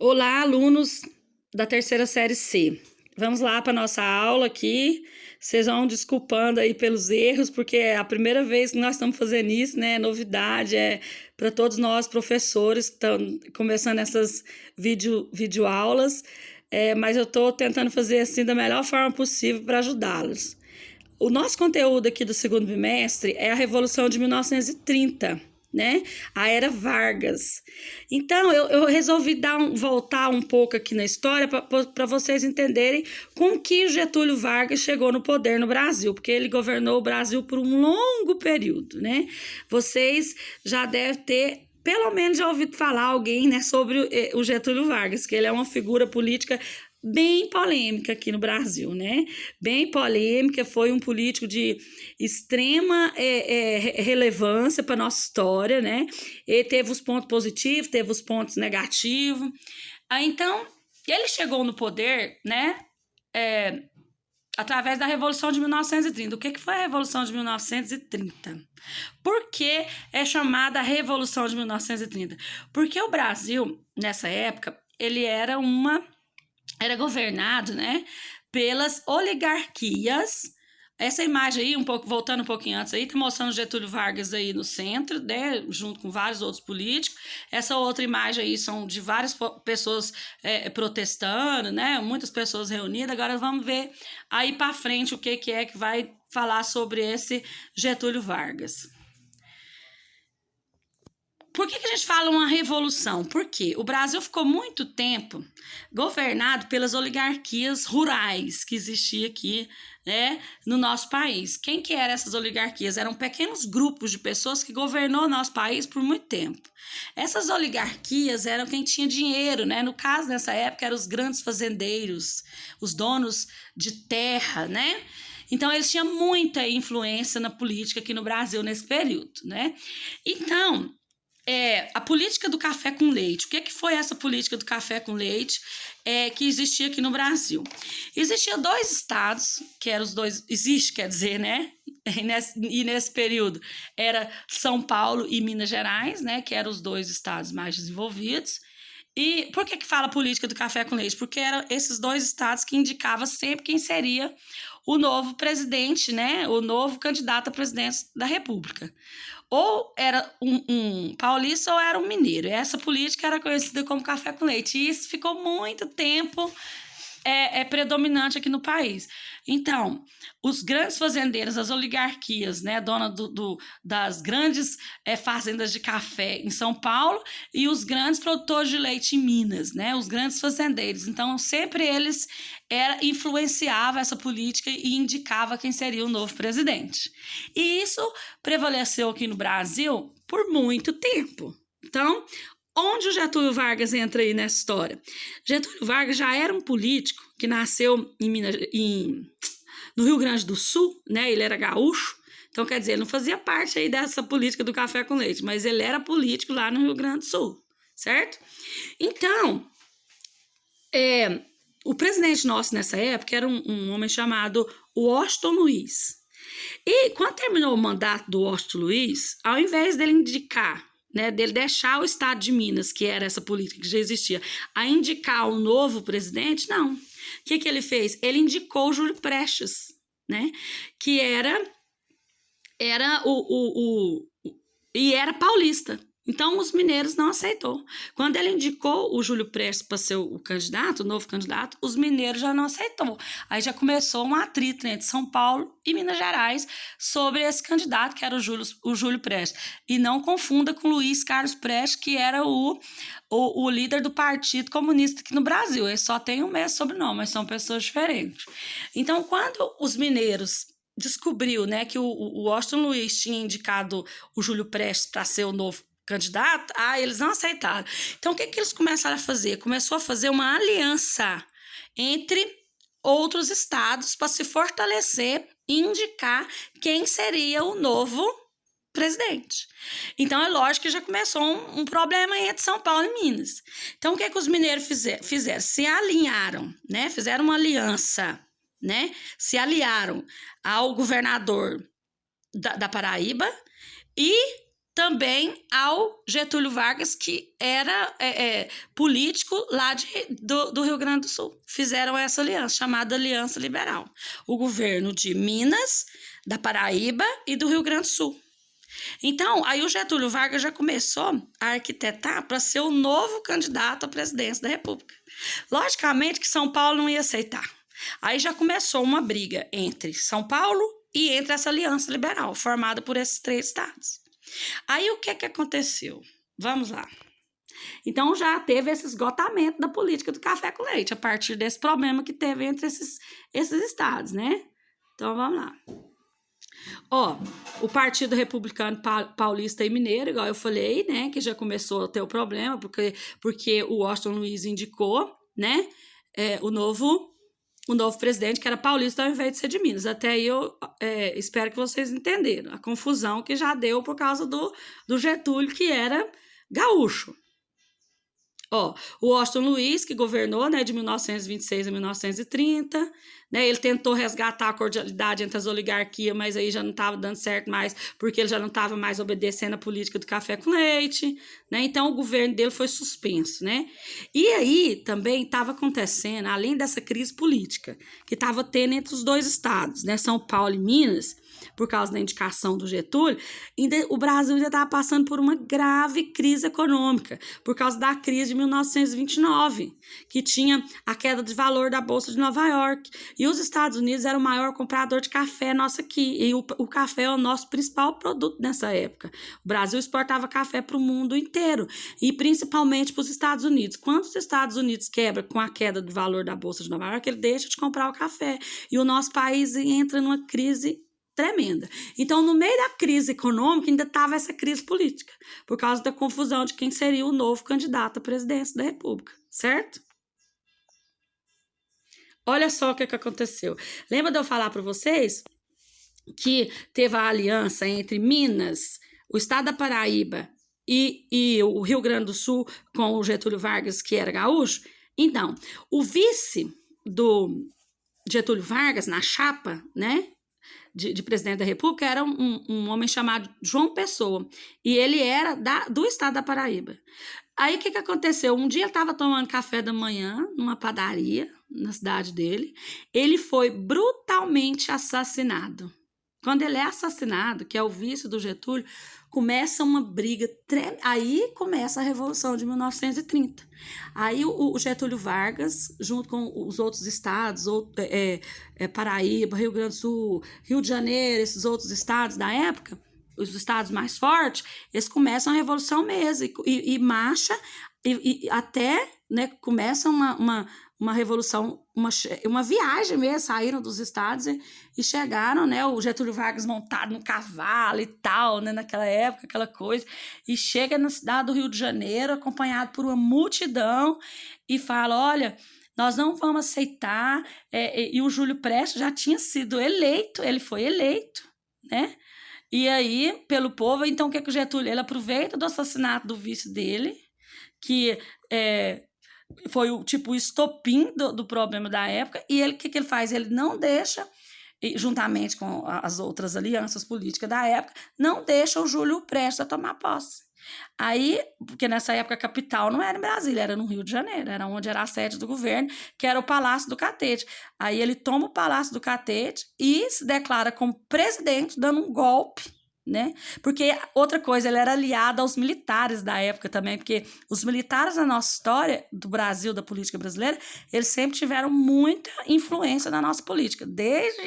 Olá, alunos da terceira série C. Vamos lá para nossa aula aqui. Vocês vão desculpando aí pelos erros, porque é a primeira vez que nós estamos fazendo isso, né? É novidade, é para todos nós professores que estão começando essas videoaulas, mas eu estou tentando fazer assim da melhor forma possível para ajudá-los. O nosso conteúdo aqui do segundo bimestre é a Revolução de 1930, né? A Era Vargas. Então, eu resolvi voltar um pouco aqui na história para vocês entenderem como que Getúlio Vargas chegou no poder no Brasil, porque ele governou o Brasil por um longo período, né? Vocês já devem ter pelo menos já ouvido falar alguém, né, sobre o Getúlio Vargas, que ele é uma figura política bem polêmica aqui no Brasil, né? Bem polêmica, foi um político de extrema relevância para nossa história, né? Ele teve os pontos positivos, teve os pontos negativos. Então, ele chegou no poder, né? Através da Revolução de 1930. O que foi a Revolução de 1930? Por que é chamada Revolução de 1930? Porque o Brasil, nessa época, ele era governado, né, pelas oligarquias. Essa imagem aí, voltando um pouquinho antes aí, tá mostrando Getúlio Vargas aí no centro, né, junto com vários outros políticos. Essa outra imagem aí são de várias pessoas protestando, né, muitas pessoas reunidas. Agora vamos ver aí para frente o que é que vai falar sobre esse Getúlio Vargas. Por que a gente fala uma revolução? Porque o Brasil ficou muito tempo governado pelas oligarquias rurais que existiam aqui, né, no nosso país. Quem que eram essas oligarquias? Eram pequenos grupos de pessoas que governou o nosso país por muito tempo. Essas oligarquias eram quem tinha dinheiro, né? No caso, nessa época, eram os grandes fazendeiros, os donos de terra, né? Então, eles tinham muita influência na política aqui no Brasil nesse período, né? Então, a política do café com leite. O que foi essa política do café com leite que existia aqui no Brasil? Existiam dois estados, que eram os dois... Existe, quer dizer, né? E nesse período era São Paulo e Minas Gerais, né? Que eram os dois estados mais desenvolvidos. E por que fala política do café com leite? Porque eram esses dois estados que indicavam sempre quem seria o novo presidente, né? O novo candidato à presidência da República. Ou era um paulista ou era um mineiro. Essa política era conhecida como café com leite. E isso ficou muito tempo predominante aqui no país. Então, os grandes fazendeiros, as oligarquias, né, dona das grandes fazendas de café em São Paulo e os grandes produtores de leite em Minas, né, os grandes fazendeiros. Então, sempre eles influenciavam essa política e indicavam quem seria o novo presidente. E isso prevaleceu aqui no Brasil por muito tempo. Então, onde o Getúlio Vargas entra aí nessa história? Getúlio Vargas já era um político que nasceu no Rio Grande do Sul, né? Ele era gaúcho, então quer dizer, ele não fazia parte aí dessa política do café com leite, mas ele era político lá no Rio Grande do Sul, certo? Então, o presidente nosso nessa época era um homem chamado Washington Luiz. E quando terminou o mandato do Washington Luiz, ao invés dele indicar, né, dele deixar o estado de Minas, que era essa política que já existia, a indicar um novo presidente, não. O que ele fez? Ele indicou o Júlio Prestes, né, que era paulista. Então, os mineiros não aceitou. Quando ele indicou o Júlio Prestes para ser o candidato, o novo candidato, os mineiros já não aceitou. Aí já começou um atrito entre São Paulo e Minas Gerais sobre esse candidato, que era o Júlio Prestes. E não confunda com Luiz Carlos Prestes, que era o líder do Partido Comunista aqui no Brasil. Ele só tem o mesmo sobrenome, mas são pessoas diferentes. Então, quando os mineiros descobriu, né, que o Washington Luiz tinha indicado o Júlio Prestes para ser o novo candidato, eles não aceitaram. Então, o que eles começaram a fazer? Começou a fazer uma aliança entre outros estados para se fortalecer e indicar quem seria o novo presidente. Então, é lógico que já começou um problema entre São Paulo e Minas. Então, o que os mineiros fizeram? Se alinharam, né? Fizeram uma aliança, né? Se aliaram ao governador da Paraíba e também ao Getúlio Vargas, que era político lá do Rio Grande do Sul. Fizeram essa aliança, chamada Aliança Liberal. O governo de Minas, da Paraíba e do Rio Grande do Sul. Então, aí o Getúlio Vargas já começou a arquitetar para ser o novo candidato à presidência da República. Logicamente que São Paulo não ia aceitar. Aí já começou uma briga entre São Paulo e entre essa aliança liberal, formada por esses 3 estados. Aí o que aconteceu? Vamos lá. Então já teve esse esgotamento da política do café com leite, a partir desse problema que teve entre esses estados, né? Então vamos lá. O Partido Republicano Paulista e Mineiro, igual eu falei, né, que já começou a ter o problema, porque o Washington Luiz indicou, né, o novo presidente, que era paulista ao invés de ser de Minas. Até aí eu espero que vocês entenderam a confusão que já deu por causa do Getúlio, que era gaúcho. O Washington Luiz, que governou, né, de 1926 a 1930, né, ele tentou resgatar a cordialidade entre as oligarquias, mas aí já não estava dando certo mais, porque ele já não estava mais obedecendo a política do café com leite, né, então o governo dele foi suspenso, né. E aí também estava acontecendo, além dessa crise política, que estava tendo entre os 2 estados, né, São Paulo e Minas, por causa da indicação do Getúlio, o Brasil ainda estava passando por uma grave crise econômica, por causa da crise de 1929, que tinha a queda de valor da Bolsa de Nova York. E os Estados Unidos eram o maior comprador de café nosso aqui, e o café é o nosso principal produto nessa época. O Brasil exportava café para o mundo inteiro, e principalmente para os Estados Unidos. Quando os Estados Unidos quebra com a queda do valor da Bolsa de Nova York, ele deixa de comprar o café, e o nosso país entra numa crise tremenda. Então, no meio da crise econômica, ainda estava essa crise política, por causa da confusão de quem seria o novo candidato à presidência da República, certo? Olha só o que aconteceu. Lembra de eu falar para vocês que teve a aliança entre Minas, o estado da Paraíba e o Rio Grande do Sul com o Getúlio Vargas, que era gaúcho? Então, o vice do Getúlio Vargas na chapa, né, de presidente da República, era um homem chamado João Pessoa, e ele era do estado da Paraíba. Aí o que aconteceu? Um dia ele estava tomando café da manhã numa padaria na cidade dele, ele foi brutalmente assassinado. Quando ele é assassinado, que é o vice do Getúlio, começa uma briga, aí começa a Revolução de 1930. Aí o Getúlio Vargas, junto com os outros estados, Paraíba, Rio Grande do Sul, Rio de Janeiro, esses outros estados da época, os estados mais fortes, eles começam a Revolução mesmo, e marcha, e até, né, começa uma revolução, uma viagem mesmo, saíram dos estados e chegaram, né, o Getúlio Vargas montado no cavalo e tal, né, naquela época, aquela coisa, e chega na cidade do Rio de Janeiro, acompanhado por uma multidão, e fala, olha, nós não vamos aceitar, e o Júlio Prestes já tinha sido eleito, ele foi eleito, né, e aí, pelo povo, então o que o Getúlio, ele aproveita do assassinato do vice dele, que foi o estopim do problema da época, e ele, o que ele faz? Ele não deixa, juntamente com as outras alianças políticas da época, não deixa o Júlio Prestes a tomar posse. Aí, porque nessa época a capital não era em Brasília, era no Rio de Janeiro, era onde era a sede do governo, que era o Palácio do Catete. Aí ele toma o Palácio do Catete e se declara como presidente, dando um golpe, né? Porque outra coisa, ele era aliado aos militares da época também, porque os militares na nossa história do Brasil, da política brasileira, eles sempre tiveram muita influência na nossa política, desde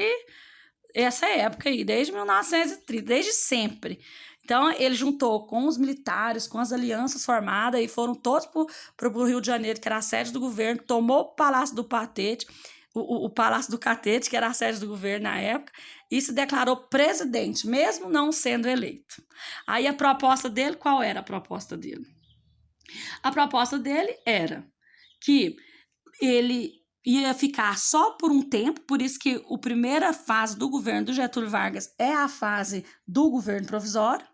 essa época aí, desde 1930, desde sempre. Então, ele juntou com os militares, com as alianças formadas, e foram todos para o Rio de Janeiro, que era a sede do governo, tomou o Palácio do Catete, o Palácio do Catete, que era a sede do governo na época, e se declarou presidente, mesmo não sendo eleito. Aí a proposta dele, qual era a proposta dele? A proposta dele era que ele ia ficar só por um tempo, por isso que a primeira fase do governo do Getúlio Vargas é a fase do governo provisório,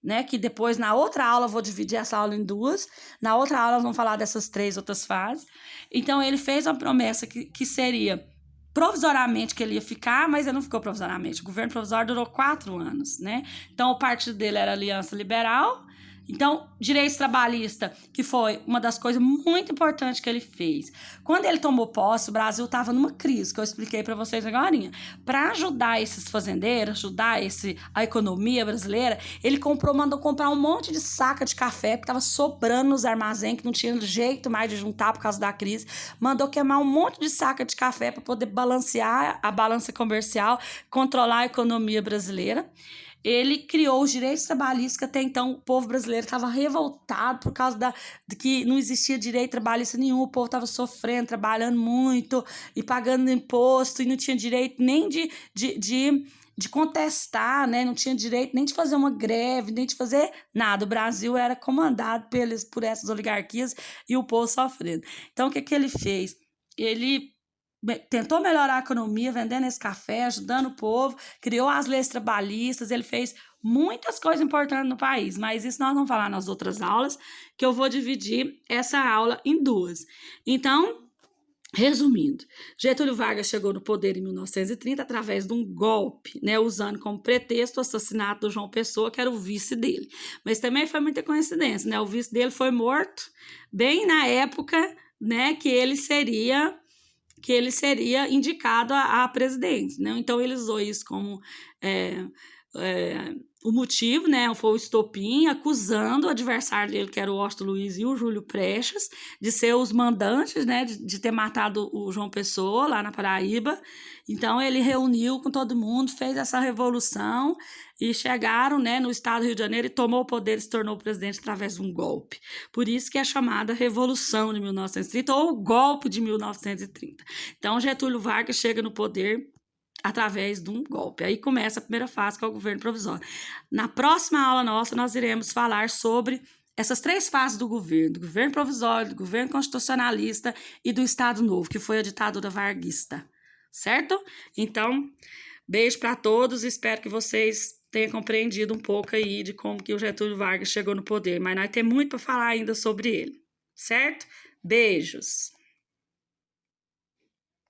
né, que depois, na outra aula, eu vou dividir essa aula em 2, na outra aula nós vamos falar dessas 3 outras fases. Então, ele fez uma promessa que seria provisoriamente que ele ia ficar, mas ele não ficou provisoriamente. O governo provisório durou 4 anos, né? Então, o partido dele era Aliança Liberal. Então, direitos trabalhistas, que foi uma das coisas muito importantes que ele fez. Quando ele tomou posse, o Brasil estava numa crise, que eu expliquei para vocês agora. Para ajudar esses fazendeiros, ajudar a economia brasileira, ele mandou comprar um monte de saca de café, que estava sobrando nos armazéns, que não tinha jeito mais de juntar por causa da crise. Mandou queimar um monte de saca de café para poder balancear a balança comercial, controlar a economia brasileira. Ele criou os direitos trabalhistas, que até então o povo brasileiro estava revoltado por causa de que não existia direito trabalhista nenhum, o povo estava sofrendo, trabalhando muito e pagando imposto, e não tinha direito nem de contestar, né? Não tinha direito nem de fazer uma greve, nem de fazer nada. O Brasil era comandado por essas oligarquias e o povo sofrendo. Então, o que ele fez? Ele tentou melhorar a economia, vendendo esse café, ajudando o povo, criou as leis trabalhistas, ele fez muitas coisas importantes no país, mas isso nós vamos falar nas outras aulas, que eu vou dividir essa aula em 2. Então, resumindo, Getúlio Vargas chegou no poder em 1930 através de um golpe, né, usando como pretexto o assassinato do João Pessoa, que era o vice dele. Mas também foi muita coincidência, né? O vice dele foi morto bem na época, né, que ele seria indicado a presidente, né? Então ele usou isso como o motivo, né? Foi o estopim, acusando o adversário dele, que era o Washington Luiz e o Júlio Prestes, de ser os mandantes, né? De ter matado o João Pessoa lá na Paraíba. Então ele reuniu com todo mundo, fez essa revolução e chegaram, né, no estado do Rio de Janeiro e tomou o poder e se tornou presidente através de um golpe. Por isso que é chamada Revolução de 1930 ou Golpe de 1930. Então Getúlio Vargas chega no poder através de um golpe. Aí começa a primeira fase, que é o governo provisório. Na próxima aula nossa, nós iremos falar sobre essas 3 fases do governo provisório, do governo constitucionalista e do Estado Novo, que foi a ditadura varguista, certo? Então, beijo para todos, espero que vocês tenham compreendido um pouco aí de como que o Getúlio Vargas chegou no poder, mas nós temos muito para falar ainda sobre ele, certo? Beijos!